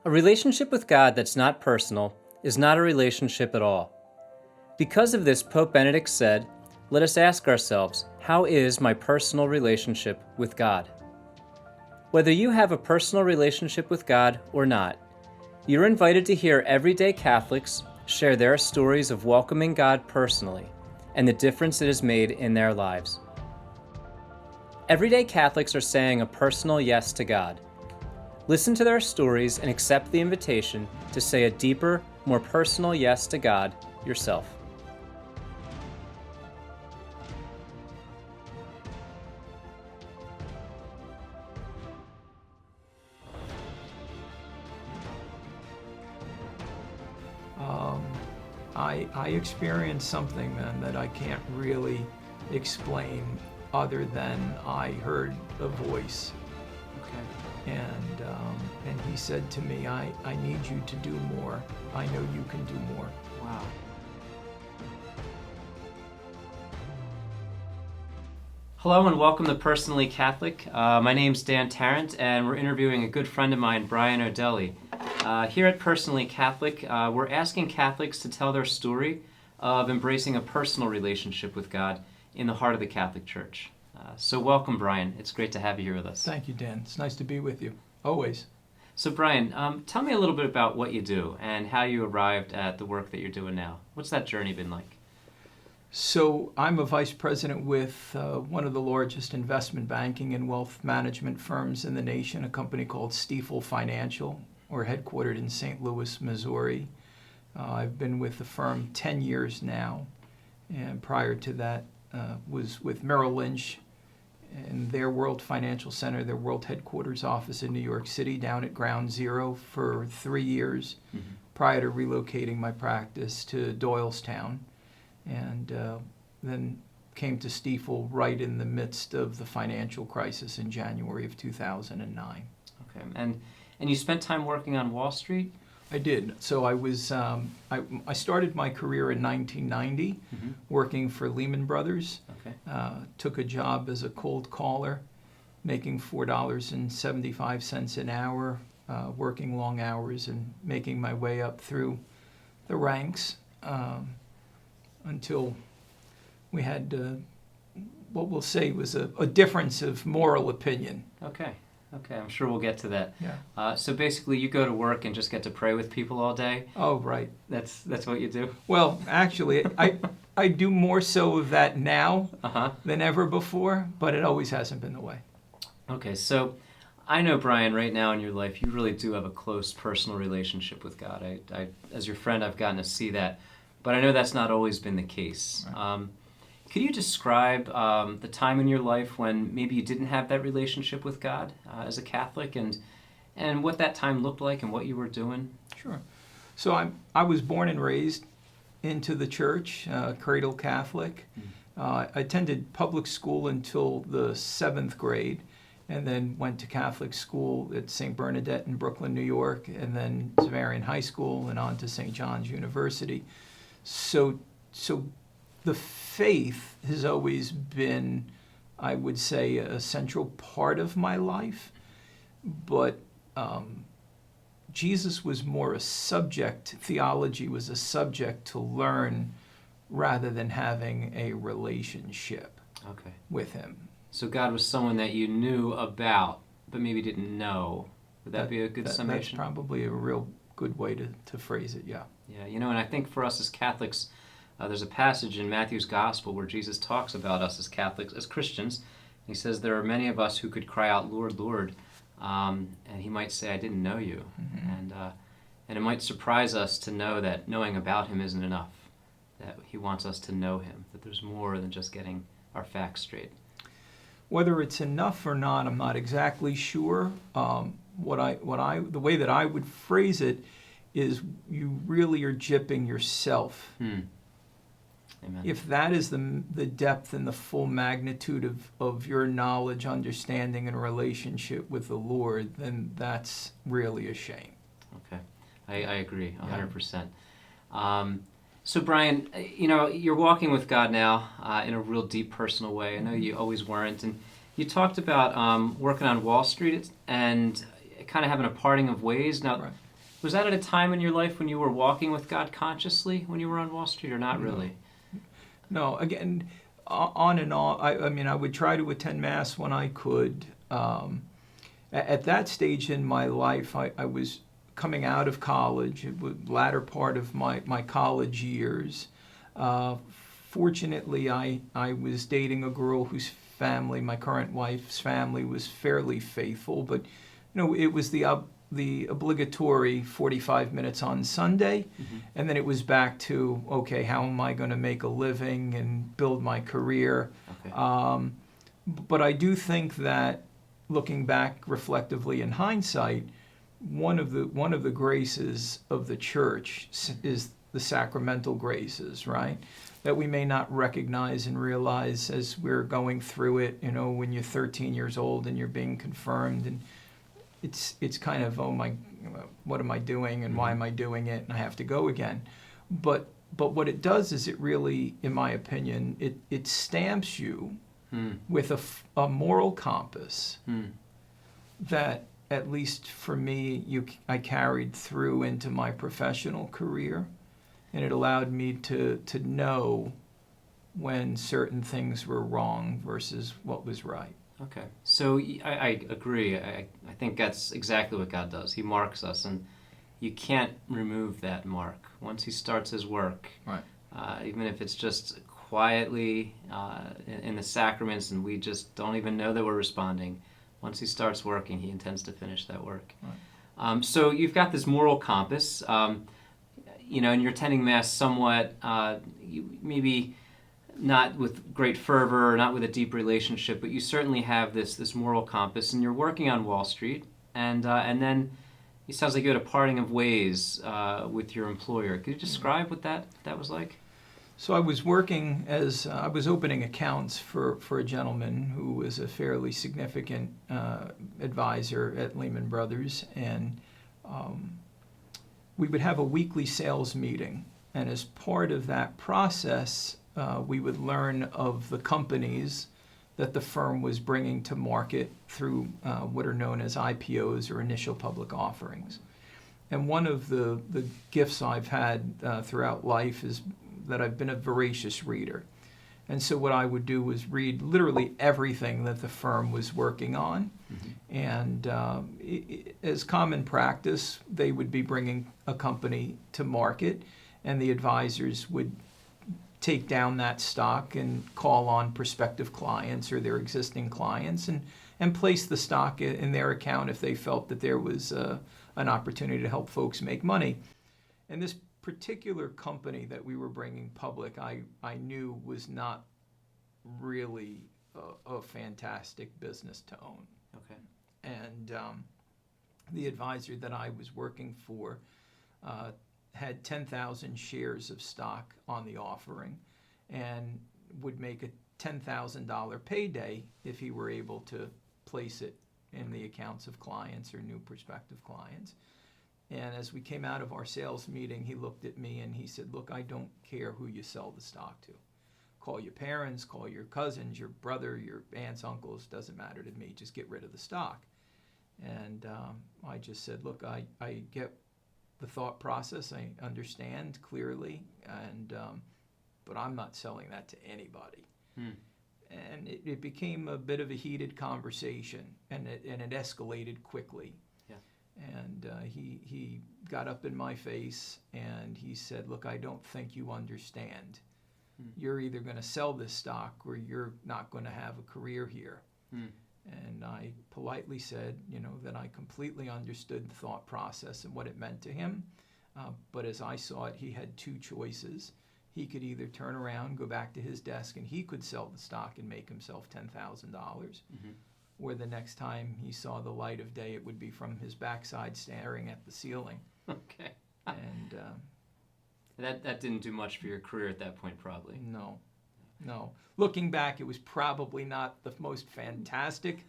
A relationship with God that's not personal is not a relationship at all. Because of this, Pope Benedict said, let us ask ourselves, how is my personal relationship with God? Whether you have a personal relationship with God or not, you're invited to hear everyday Catholics share their stories of welcoming God personally and the difference it has made in their lives. Everyday Catholics are saying a personal yes to God. Listen to their stories and accept the invitation to say a deeper, more personal yes to God yourself. I experienced something then that I can't really explain other than I heard a voice. Okay. And he said to me, I need you to do more. I know you can do more. Wow. Hello and welcome to Personally Catholic. My name's Dan Tarrant and we're interviewing a good friend of mine, Brian Odelli. Here at Personally Catholic, we're asking Catholics to tell their story of embracing a personal relationship with God in the heart of the Catholic Church. So welcome, Brian. It's great to have you here with us. Thank you, Dan. It's nice to be with you, always. So Brian, tell me a little bit about what you do and how you arrived at the work that you're doing now. What's that journey been like? So I'm a vice president with one of the largest investment banking and wealth management firms in the nation, a company called Stifel Financial. We're headquartered in St. Louis, Missouri. I've been with the firm 10 years now, and prior to that was with Merrill Lynch in their World Financial Center, their world headquarters office in New York City, down at Ground Zero for 3 years, prior to relocating my practice to Doylestown, and then came to Stifel right in the midst of the financial crisis in January of 2009. Okay, and you spent time working on Wall Street? I did. So I was I started my career in 1990 working for Lehman Brothers. Okay. Took a job as a cold caller, making $4.75 an hour, working long hours and making my way up through the ranks until we had what we'll say was a difference of moral opinion. Okay, I'm sure we'll get to that. Yeah. So basically, you go to work and just get to pray with people all day? Oh, right. That's what you do? Well, actually, I do more so of that now than ever before, but it always hasn't been the way. Okay, so I know, Brian, right now in your life, you really do have a close personal relationship with God. I as your friend, I've gotten to see that, but I know that's not always been the case. Right. Could you describe the time in your life when maybe you didn't have that relationship with God as a Catholic, and what that time looked like and what you were doing? Sure. So I was born and raised into the church, cradle Catholic. I attended public school until the 7th grade, and then went to Catholic school at St. Bernadette in Brooklyn, New York, and then Xaverian High School, and on to St. John's University. So the faith has always been, I would say, a central part of my life, but Jesus was more a subject, theology was a subject to learn rather than having a relationship with him. So God was someone that you knew about, but maybe didn't know. Would that be a good summation? That's probably a real good way to phrase it, yeah. Yeah, and I think for us as Catholics, there's a passage in Matthew's Gospel where Jesus talks about us as Catholics, as Christians. He says there are many of us who could cry out, Lord, Lord, and he might say, I didn't know you. And it might surprise us to know that knowing about him isn't enough, that he wants us to know him, that there's more than just getting our facts straight. Whether it's enough or not, I'm not exactly sure. The way that I would phrase it is you really are gypping yourself. Amen. If that is the depth and the full magnitude of your knowledge, understanding, and relationship with the Lord, then that's really a shame. Okay, I agree 100%. So Brian, you're walking with God now in a real deep personal way. I know you always weren't, and you talked about working on Wall Street and kind of having a parting of ways. Now, Was that at a time in your life when you were walking with God consciously when you were on Wall Street, or not really? No, again, on and on. I mean, I would try to attend Mass when I could. At that stage in my life, I was coming out of college, it was the latter part of my college years. Fortunately, I was dating a girl whose family, my current wife's family, was fairly faithful, but it was the obligatory 45 minutes on Sunday, and then it was back to, okay, how am I going to make a living and build my career? Okay. But I do think that, looking back reflectively in hindsight, one of the graces of the church is the sacramental graces, right? That we may not recognize and realize as we're going through it, when you're 13 years old and you're being confirmed, and it's kind of, oh my, what am I doing and why am I doing it, and I have to go again. But what it does is it really, in my opinion, it stamps you with a moral compass that, at least for me, I carried through into my professional career, and it allowed me to know when certain things were wrong versus what was right. Okay. So I agree. I think that's exactly what God does. He marks us, and you can't remove that mark. Once he starts his work, Right. Even if it's just quietly in the sacraments and we just don't even know that we're responding, once he starts working, he intends to finish that work. Right. So you've got this moral compass, and you're attending Mass somewhat, maybe not with great fervor, not with a deep relationship, but you certainly have this moral compass, and you're working on Wall Street, and then it sounds like you had a parting of ways with your employer. Could you describe what that was like? So I was working I was opening accounts for a gentleman who was a fairly significant advisor at Lehman Brothers, and we would have a weekly sales meeting, and as part of that process, we would learn of the companies that the firm was bringing to market through what are known as IPOs, or initial public offerings. And one of the gifts I've had throughout life is that I've been a voracious reader. And so what I would do was read literally everything that the firm was working on. And as common practice, they would be bringing a company to market, and the advisors would take down that stock and call on prospective clients or their existing clients and place the stock in their account if they felt that there was an opportunity to help folks make money. And this particular company that we were bringing public, I knew was not really a fantastic business to own. Okay. And the advisor that I was working for had 10,000 shares of stock on the offering and would make a $10,000 payday if he were able to place it in the accounts of clients or new prospective clients. And as we came out of our sales meeting, he looked at me and he said, look, I don't care who you sell the stock to. Call your parents, call your cousins, your brother, your aunts, uncles, doesn't matter to me. Just get rid of the stock. And I just said, look, I get the thought process. I understand clearly, and but I'm not selling that to anybody. And it became a bit of a heated conversation, and it escalated quickly. And he got up in my face and he said, look, I don't think you understand. You're either going to sell this stock or you're not going to have a career here. And I politely said, that I completely understood the thought process and what it meant to him. But as I saw it, he had two choices. He could either turn around, go back to his desk, and he could sell the stock and make himself $10,000. Or the next time he saw the light of day, it would be from his backside staring at the ceiling. Okay. And that didn't do much for your career at that point, probably. No. Looking back, it was probably not the most fantastic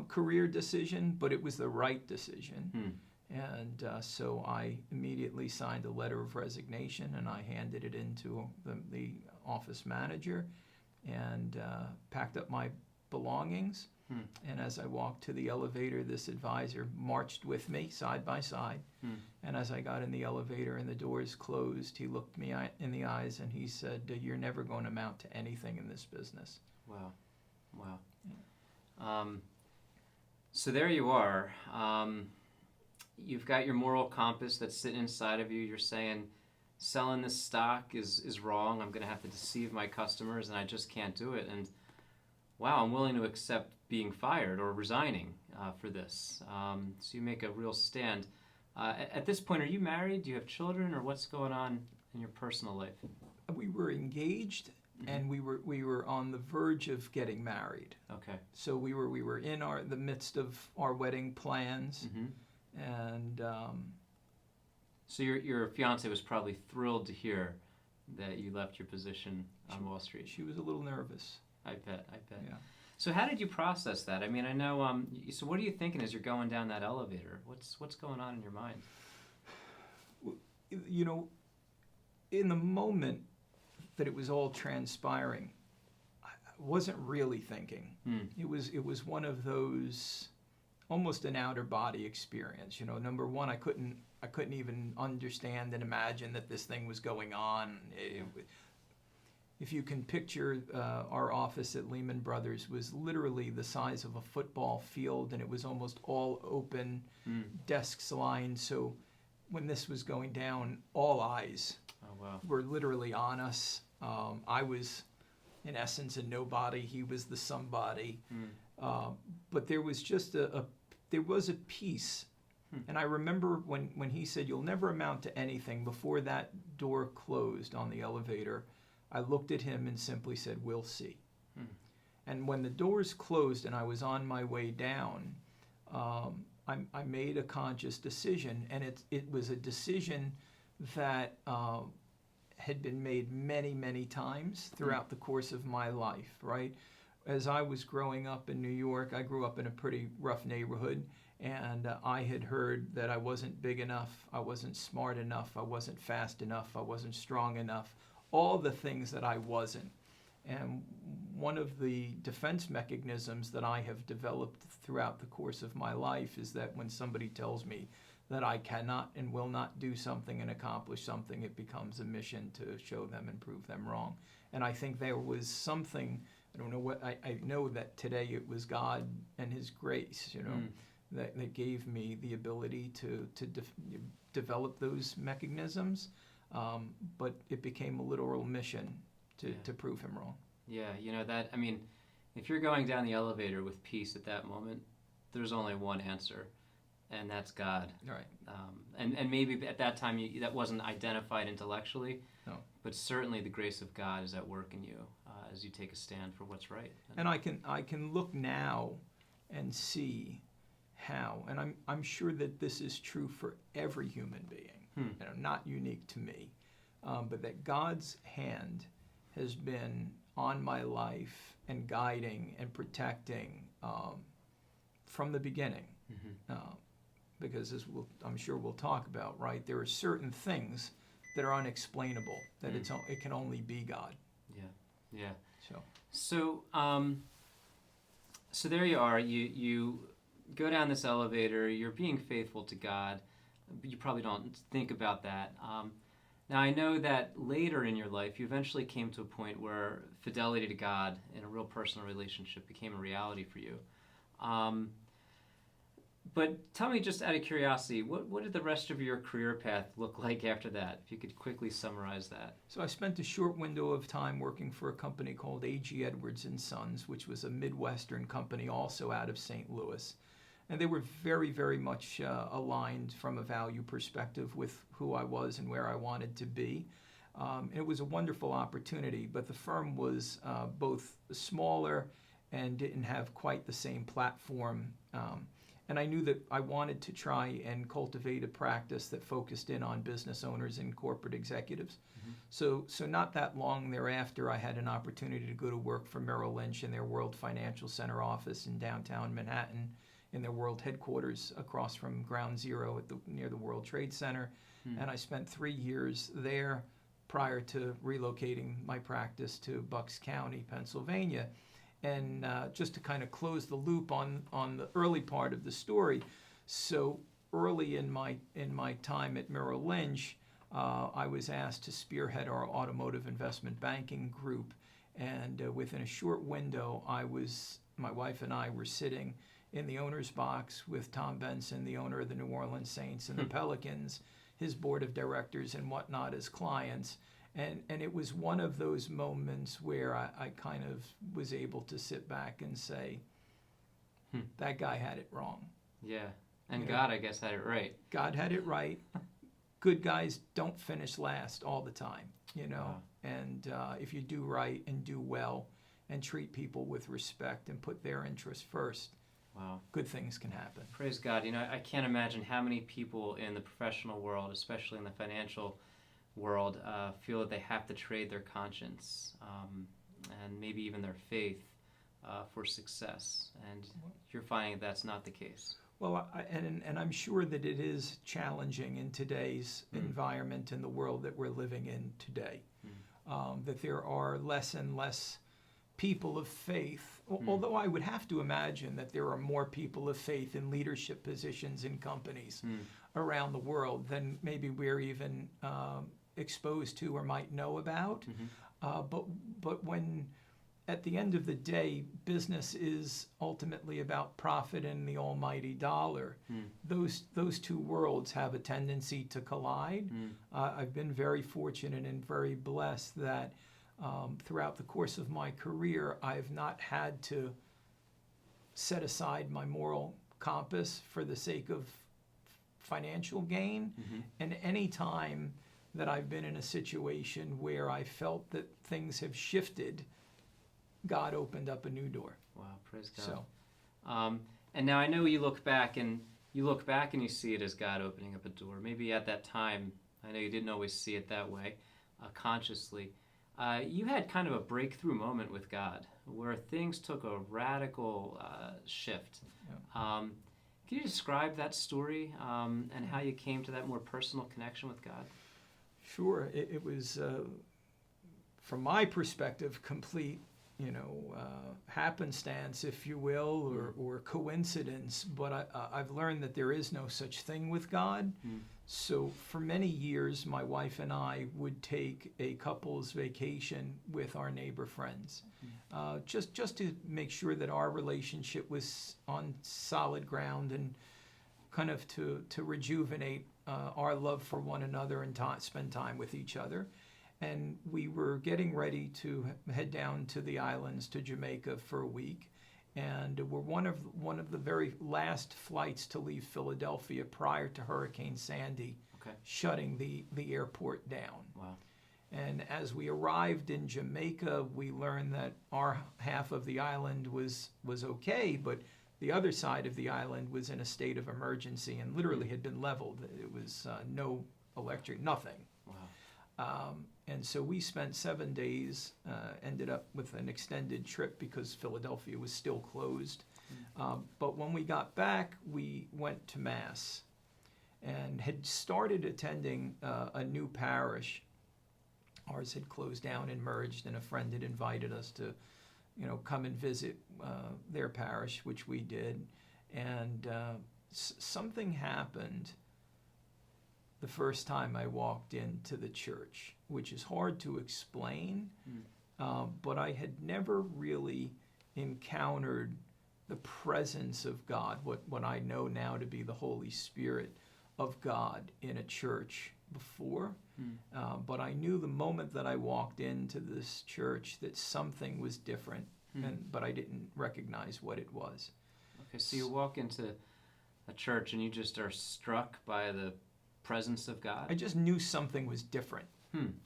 career decision, but it was the right decision. And so I immediately signed a letter of resignation, and I handed it in to the office manager and packed up my belongings And as I walked to the elevator, this advisor marched with me side by side. And as I got in the elevator and the doors closed, he looked me in the eyes and he said, "You're never going to amount to anything in this business." Wow. Wow. So there you are. You've got your moral compass that's sitting inside of you. You're saying, selling this stock is wrong. I'm going to have to deceive my customers, and I just can't do it. And wow, I'm willing to accept being fired or resigning for this. So you make a real stand. At this point, are you married? Do you have children, or what's going on in your personal life? We were engaged, and we were on the verge of getting married. Okay. So we were in the midst of our wedding plans, and so your fiance was probably thrilled to hear that you left your position on Wall Street. She was a little nervous. I bet. Yeah. So how did you process that? I mean, I know. So what are you thinking as you're going down that elevator? What's going on in your mind? You know, in the moment that it was all transpiring, I wasn't really thinking. It was one of those, almost an outer body experience. You know, number one, I couldn't even understand and imagine that this thing was going on. If you can picture, our office at Lehman Brothers was literally the size of a football field, and it was almost all open, desks lined. So when this was going down, all eyes were literally on us. I was, in essence, a nobody. He was the somebody. But there was just there was a peace. And I remember when he said, "You'll never amount to anything," before that door closed on the elevator, I looked at him and simply said, "We'll see." And when the doors closed and I was on my way down, I made a conscious decision, and it was a decision that had been made many, many times throughout the course of my life, right? As I was growing up in New York, I grew up in a pretty rough neighborhood, and I had heard that I wasn't big enough, I wasn't smart enough, I wasn't fast enough, I wasn't strong enough, all the things that I wasn't. And one of the defense mechanisms that I have developed throughout the course of my life is that when somebody tells me that I cannot and will not do something and accomplish something, it becomes a mission to show them and prove them wrong. And I think there was something, I don't know what, I know that today it was God and His grace, you know, that gave me the ability to develop those mechanisms. But it became a literal mission to prove Him wrong. Yeah, you know that, I mean, if you're going down the elevator with peace at that moment, there's only one answer, and that's God. Right. And maybe at that time that wasn't identified intellectually, no, but certainly the grace of God is at work in you as you take a stand for what's right. And I can look now and see how, and I'm sure that this is true for every human being, you know, not unique to me, but that God's hand has been on my life and guiding and protecting from the beginning. Because as I'm sure we'll talk about, right, there are certain things that are unexplainable, that it can only be God. Yeah. So there you are. You go down this elevator. You're being faithful to God, but you probably don't think about that. Now, I know that later in your life, you eventually came to a point where fidelity to God in a real personal relationship became a reality for you. But tell me, just out of curiosity, what did the rest of your career path look like after that? If you could quickly summarize that. So I spent a short window of time working for a company called A.G. Edwards & Sons, which was a Midwestern company also out of St. Louis. And they were very, very much aligned from a value perspective with who I was and where I wanted to be. It was a wonderful opportunity, but the firm was both smaller and didn't have quite the same platform. And I knew that I wanted to try and cultivate a practice that focused in on business owners and corporate executives. So not that long thereafter, I had an opportunity to go to work for Merrill Lynch in their World Financial Center office in downtown Manhattan, in their world headquarters across from Ground Zero near the World Trade Center. And I spent 3 years there prior to relocating my practice to Bucks County, Pennsylvania. And just to kind of close the loop on the early part of the story, so early in my time at Merrill Lynch, I was asked to spearhead our automotive investment banking group, and within a short window, my wife and I were sitting in the owner's box with Tom Benson, the owner of the New Orleans Saints and the Pelicans, his board of directors and whatnot as clients. And it was one of those moments where I kind of was able to sit back and say, that guy had it wrong. Yeah. And God, I guess, had it right. God had it right. Good guys don't finish last all the time, Wow. And if you do right and do well and treat people with respect and put their interests first, wow, good things can happen. Praise God. I can't imagine how many people in the professional world, especially in the financial world, feel that they have to trade their conscience and maybe even their faith for success. And you're finding that's not the case. Well, and I'm sure that it is challenging in today's environment in the world that we're living in today, that there are less and less people of faith, although I would have to imagine that there are more people of faith in leadership positions in companies around the world than maybe we're even exposed to or might know about. But when at the end of the day, business is ultimately about profit and the almighty dollar. Those two worlds have a tendency to collide. I've been very fortunate and very blessed that throughout the course of my career, I've not had to set aside my moral compass for the sake of financial gain. And any time that I've been in a situation where I felt that things have shifted, God opened up a new door. Wow, praise God. So, and now I know you look back and you see it as God opening up a door. Maybe at that time, I know you didn't always see it that way, consciously. You had kind of a breakthrough moment with God where things took a radical shift. Yeah. Can you describe that story and how you came to that more personal connection with God? Sure. It was, from my perspective, complete happenstance, if you will, or coincidence. But I've learned that there is no such thing with God. So for many years, my wife and I would take a couple's vacation with our neighbor friends, just to make sure that our relationship was on solid ground and kind of to rejuvenate our love for one another and spend time with each other. And we were getting ready to head down to the islands, to Jamaica, for a week. And we're one of the very last flights to leave Philadelphia prior to Hurricane Sandy shutting the airport down. Wow. And as we arrived in Jamaica, we learned that our half of the island was okay, but the other side of the island was in a state of emergency and literally had been leveled. It was no electric, nothing. Wow. And so we spent 7 days, ended up with an extended trip because Philadelphia was still closed. But when we got back, we went to Mass and had started attending a new parish. Ours had closed down and merged, and a friend had invited us to, come and visit their parish, which we did. And something happened the first time I walked into the church, which is hard to explain, but I had never really encountered the presence of God, what I know now to be the Holy Spirit of God in a church before. But I knew the moment that I walked into this church that something was different, but I didn't recognize what it was. Okay, so you walk into a church and you just are struck by the presence of God? I just knew something was different.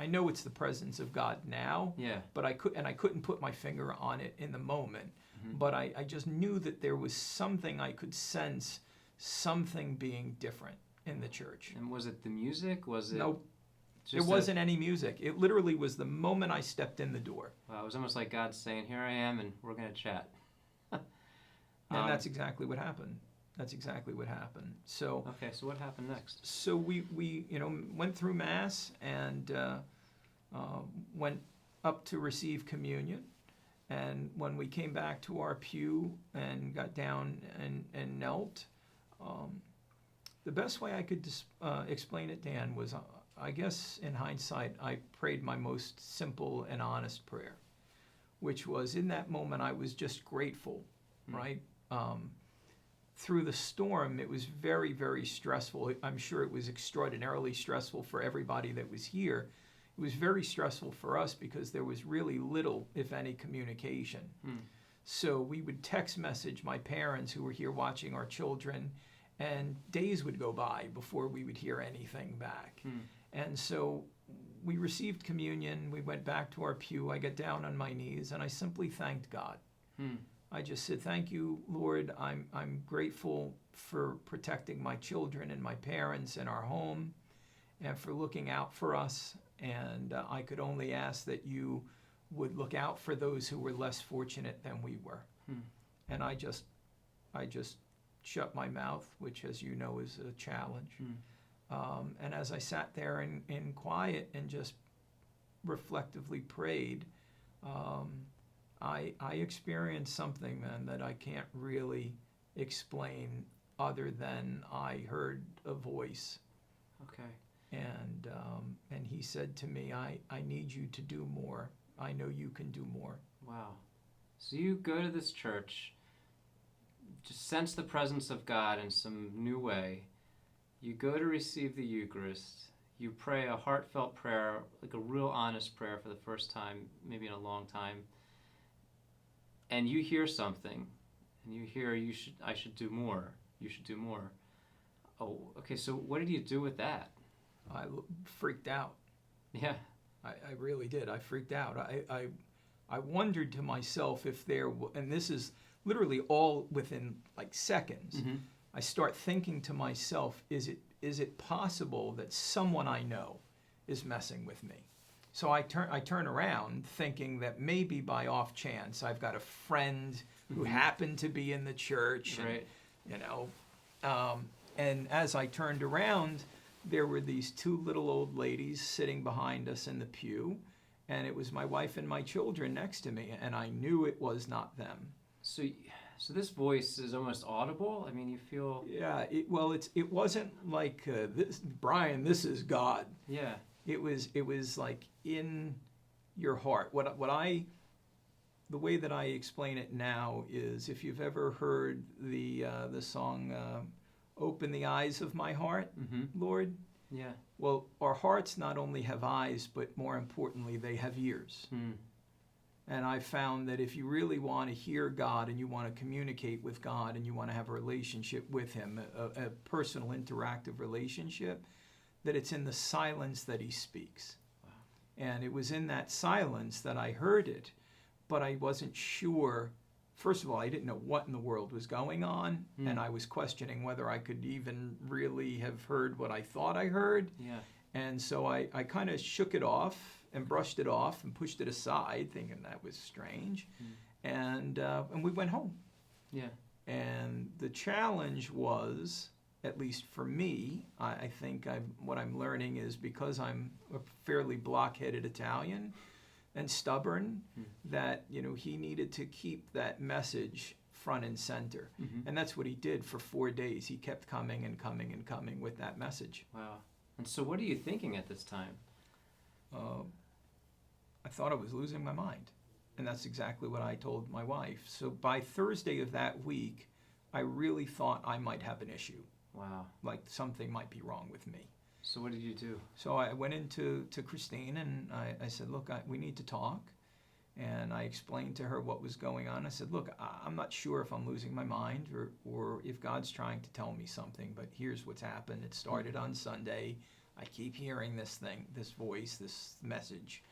I know it's the presence of God now, but I couldn't put my finger on it in the moment. But I just knew that there was something I could sense, something being different in the church. And was it the music? Was it? Nope. There wasn't any music. It literally was the moment I stepped in the door. Wow, it was almost like God saying, "Here I am, and we're going to chat." And that's exactly what happened. That's exactly what happened. So okay, so what happened next? So we went through Mass and went up to receive communion. And when we came back to our pew and got down and knelt, the best way I could explain it, Dan, was I guess in hindsight, I prayed my most simple and honest prayer, which was in that moment I was just grateful, right? Through the storm, it was very, very stressful. I'm sure it was extraordinarily stressful for everybody that was here. It was very stressful for us because there was really little, if any, communication. So we would text message my parents who were here watching our children, and days would go by before we would hear anything back. And so we received communion, we went back to our pew, I got down on my knees, and I simply thanked God. I just said, thank you, Lord. I'm grateful for protecting my children and my parents and our home and for looking out for us. And I could only ask that you would look out for those who were less fortunate than we were. And I just shut my mouth, which, as you know, is a challenge. And as I sat there in quiet and just reflectively prayed, I experienced something, man, that I can't really explain other than I heard a voice. Okay. And he said to me, I need you to do more. I know you can do more. Wow. So you go to this church, just sense the presence of God in some new way. You go to receive the Eucharist. You pray a heartfelt prayer, like a real honest prayer for the first time, maybe in a long time. And you hear something, and you hear I should do more. You should do more. Oh, okay. So what did you do with that? I freaked out. Yeah. I really did. I freaked out. I wondered to myself if there, and this is literally all within like seconds. I start thinking to myself, is it possible that someone I know is messing with me? So I turn around thinking that maybe by off chance I've got a friend who happened to be in the church, Right. And as I turned around, there were these two little old ladies sitting behind us in the pew, and it was my wife and my children next to me, and I knew it was not them. So this voice is almost audible? I mean, you feel... Yeah, it wasn't like, this, Brian, this is God. Yeah. It was like in your heart. The way that I explain it now is, if you've ever heard the song "Open the Eyes of My Heart," Lord. Yeah. Well, our hearts not only have eyes, but more importantly, they have ears. And I found that if you really want to hear God and you want to communicate with God and you want to have a relationship with Him, a personal, interactive relationship, that it's in the silence that He speaks. Wow. And it was in that silence that I heard it, but I wasn't sure. First of all, I didn't know what in the world was going on, and I was questioning whether I could even really have heard what I thought I heard. Yeah. And so I kind of shook it off and brushed it off and pushed it aside, thinking that was strange. And we went home. Yeah. And the challenge was, at least for me, I think what I'm learning is, because I'm a fairly block-headed Italian and stubborn, that he needed to keep that message front and center. And that's what he did for 4 days. He kept coming and coming and coming with that message. Wow. And so what are you thinking at this time? I thought I was losing my mind. And that's exactly what I told my wife. So by Thursday of that week, I really thought I might have an issue. Wow. Like something might be wrong with me. So what did you do? So I went into Christine and I said, look, we need to talk. And I explained to her what was going on. I said, look, I'm not sure if I'm losing my mind or if God's trying to tell me something, but here's what's happened. It started on Sunday. I keep hearing this voice, this message,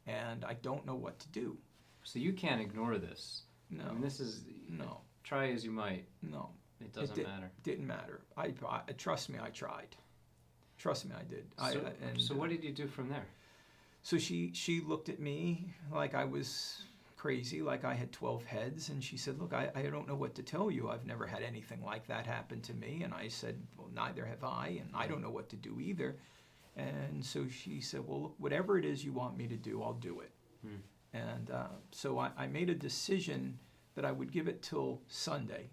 and I don't know what to do. So you can't ignore this. No. I mean, this is... No. Try as you might. No. It doesn't matter. It didn't matter. Trust me, I tried. Trust me, I did. So what did you do from there? So she looked at me like I was crazy, like I had 12 heads, and she said, look, I don't know what to tell you. I've never had anything like that happen to me. And I said, well, neither have I, and I don't know what to do either. And so she said, well, whatever it is you want me to do, I'll do it. And so I made a decision that I would give it till Sunday.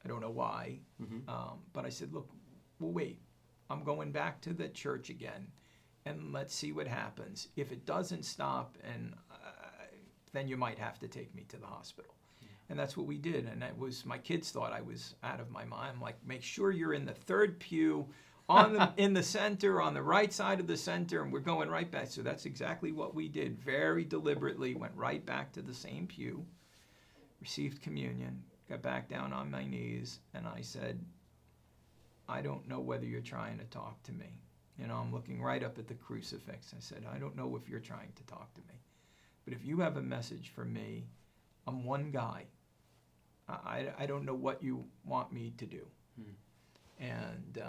I don't know why, but I said, look, we'll wait. I'm going back to the church again, and let's see what happens. If it doesn't stop, and then you might have to take me to the hospital. And that's what we did. And that was, my kids thought I was out of my mind. I'm like, make sure you're in the third pew, in the center, on the right side of the center, and we're going right back. So that's exactly what we did. Very deliberately went right back to the same pew, received communion, got back down on my knees, and I said, I don't know whether you're trying to talk to me. You know, I'm looking right up at the crucifix. I said, I don't know if you're trying to talk to me. But if you have a message for me, I'm one guy. I don't know what you want me to do. And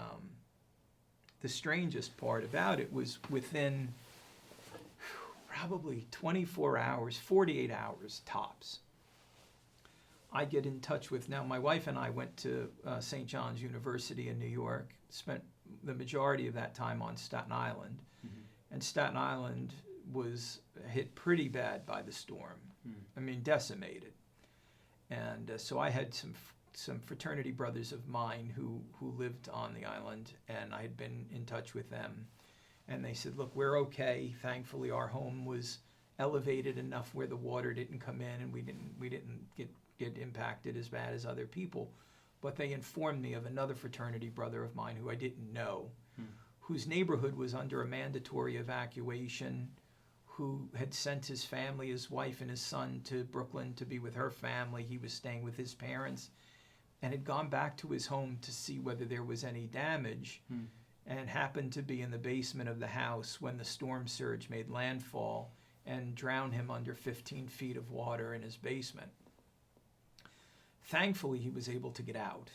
the strangest part about it was within probably 24 hours, 48 hours tops, I get in touch with, now my wife and I went to St. John's University in New York, spent the majority of that time on Staten Island. And Staten Island was hit pretty bad by the storm. I mean, decimated. And so I had some fraternity brothers of mine who lived on the island, and I had been in touch with them. And they said, look, we're okay. Thankfully, our home was elevated enough where the water didn't come in, and we didn't get impacted as bad as other people. But they informed me of another fraternity brother of mine who I didn't know, whose neighborhood was under a mandatory evacuation, who had sent his family, his wife and his son, to Brooklyn to be with her family. He was staying with his parents and had gone back to his home to see whether there was any damage, and happened to be in the basement of the house when the storm surge made landfall and drowned him under 15 feet of water in his basement. Thankfully, he was able to get out,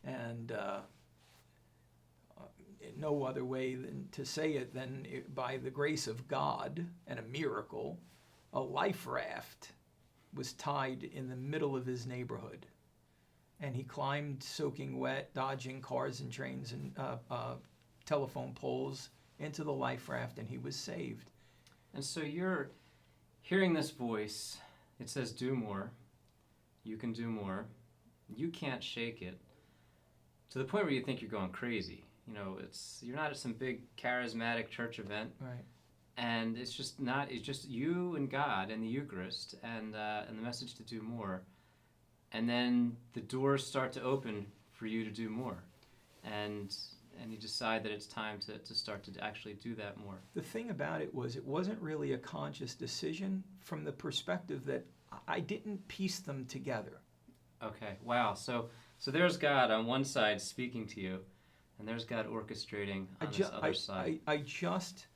and no other way than to say it than by the grace of God and a miracle, a life raft was tied in the middle of his neighborhood. And he climbed soaking wet, dodging cars and trains and telephone poles into the life raft, and he was saved. And so you're hearing this voice. It says, do more. You can do more. You can't shake it. To the point where you think you're going crazy. You know, you're not at some big charismatic church event. Right. And it's just you and God and the Eucharist and the message to do more. And then the doors start to open for you to do more. And you decide that it's time to start to actually do that more. The thing about it was, it wasn't really a conscious decision from the perspective that I didn't piece them together. Okay, wow. So there's God on one side speaking to you, and there's God orchestrating on this other side. I just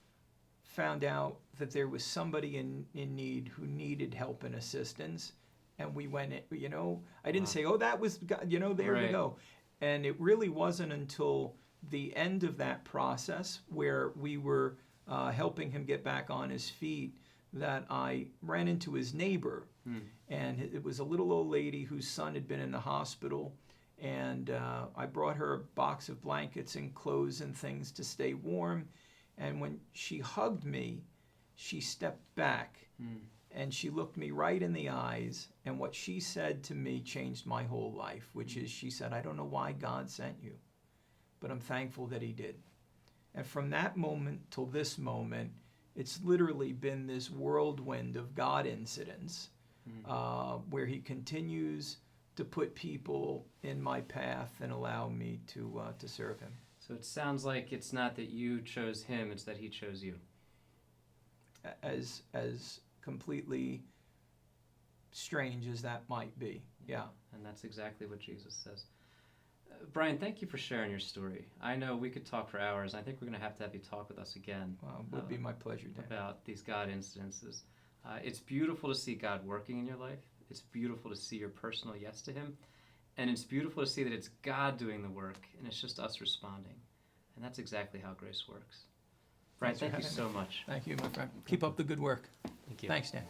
found out that there was somebody in need who needed help and assistance, and we went in, you know, I didn't say, oh, that was God, you know, there we go. And it really wasn't until the end of that process where we were helping him get back on his feet that I ran into his neighbor. And it was a little old lady whose son had been in the hospital, and I brought her a box of blankets and clothes and things to stay warm. And when she hugged me, she stepped back and she looked me right in the eyes, and what she said to me changed my whole life, which is, she said, I don't know why God sent you, but I'm thankful that he did. And from that moment till this moment, it's literally been this whirlwind of God incidents where he continues to put people in my path and allow me to serve him. So it sounds like it's not that you chose him, it's that he chose you. As completely strange as that might be, yeah. And that's exactly what Jesus says. Brian, thank you for sharing your story. I know we could talk for hours. I think we're going to have you talk with us again. Well, it would be my pleasure, Dan. About these God incidences. It's beautiful to see God working in your life. It's beautiful to see your personal yes to him. And it's beautiful to see that it's God doing the work, and it's just us responding. And that's exactly how grace works. Brian, thank you so much. Thank you, my friend. Keep up the good work. Thank you. Thanks, Dan.